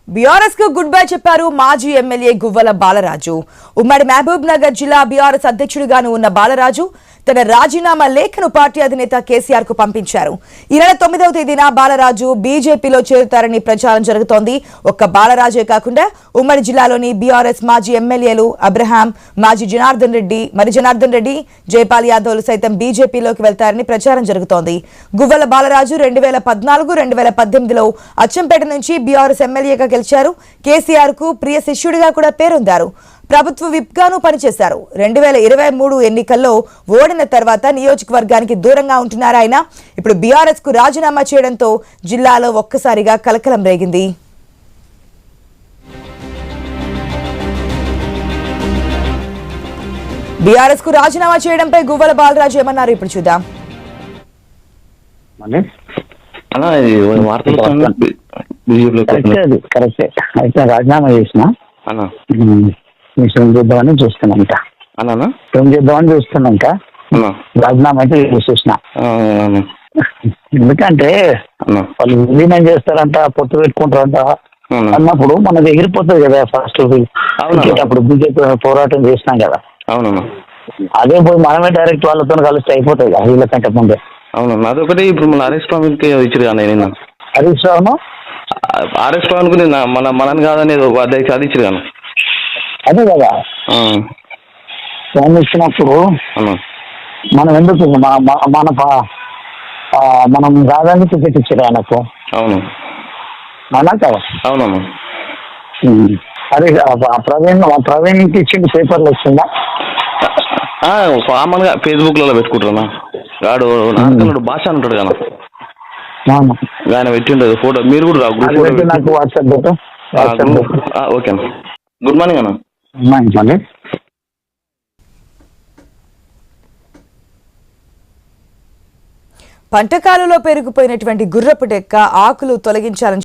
BRS కు good bye చెప్పారు మాజీ ఎమ్మెల్యే గువ్వల బాలరాజు. ఉమ్మడి మహబూబ్ నగర్ జిల్లా బీఆర్ఎస్ అధ్యక్షుడిగాను ఉన్న బాలరాజు తన రాజీనామా లేఖను పార్టీ అధినేత కేసీఆర్ కు పంపించారు. ఈ నెల 9వ తేదీన బాలరాజు బీజేపీలో చేరుతారని ప్రచారం జరుగుతోంది. ఒక్క బాలరాజే కాకుండా ఉమ్మడి జిల్లాలోని బీఆర్ఎస్ మాజీ ఎమ్మెల్యేలు అబ్రహాం, మాజీ జనార్దన్ రెడ్డి, జైపాల్ యాదవ్లు సైతం బీజేపీలోకి వెళ్తారని ప్రచారం జరుగుతోంది. గువ్వల బాలరాజు 2014-2018లో అచ్చంపేట నుంచి బీఆర్ఎస్ ఎమ్మెల్యేగా గెలిచారు. కేసీఆర్ కు ప్రియ శిష్యుడిగా కూడా పేరొందారు. ప్రభుత్వ విప్ గాను పనిచేశారు. 2023 ఎన్నికల్లో ఓడిన తర్వాత నియోజకవర్గానికి దూరంగా ఉంటున్నారు ఆయన. ఇప్పుడు బీఆర్ఎస్ కు రాజీనామా చేయడంతో జిల్లాలో ఒక్కసారిగా కలకలం రేగింది. బీఆర్ఎస్ కు రాజీనామా చేయడంపై గువ్వల బాలరాజు ఏమన్నారు ఇప్పుడు చూద్దాం. రాజీనామా చేసిన చేద్దామని చూస్తున్నాంక రాజీనామా అయితే చేసేసిన. ఎందుకంటే వాళ్ళు విలీనం చేస్తారంట, పొత్తు పెట్టుకుంటారంట అన్నప్పుడు మనది ఎగిరిపోతుంది కదా. ఫస్ట్ అప్పుడు బీజేపీ పోరాటం చేసినాం కదా. అదే పోయి మనమే డైరెక్ట్ వాళ్ళతో కలిసి అయిపోతాయి కదా వీళ్ళకంటే ముందే. అవునన్నా, అదొకటి. ఇప్పుడు మన హరీష్ రావుకి ఇచ్చారు కానీ నిన్న హరీష్ రావును ఆర్ఎస్ రావుకు నిన్న మనని కాదని అది ఇచ్చారు కానీ. అదే కదా ఫోన్ ఇచ్చినప్పుడు మనం ఎందుకు మనం రాగానే టికెట్ ఇచ్చారు ఆయనకు. అవును అలా కదా. అవునమ్మా. అదే ప్రవీణ్కి ఇచ్చింది పేపర్లు వచ్చిందా? కామన్గా ఫేస్బుక్లలో పెట్టుకుంటారా వాడు నాన్నకల్లుడు భాష అంటాడు కదా, ఆయన పెట్టిండదు ఫోటో. మీరు కూడా గ్రూప్ నాకు వాట్సాప్ ఓకే అన్న. గుడ్ మార్నింగ్ అన్న. పంటకాలలో పెరిగిపోయినటువంటి గుర్రపు డెక్క ఆకులు తొలగించాలని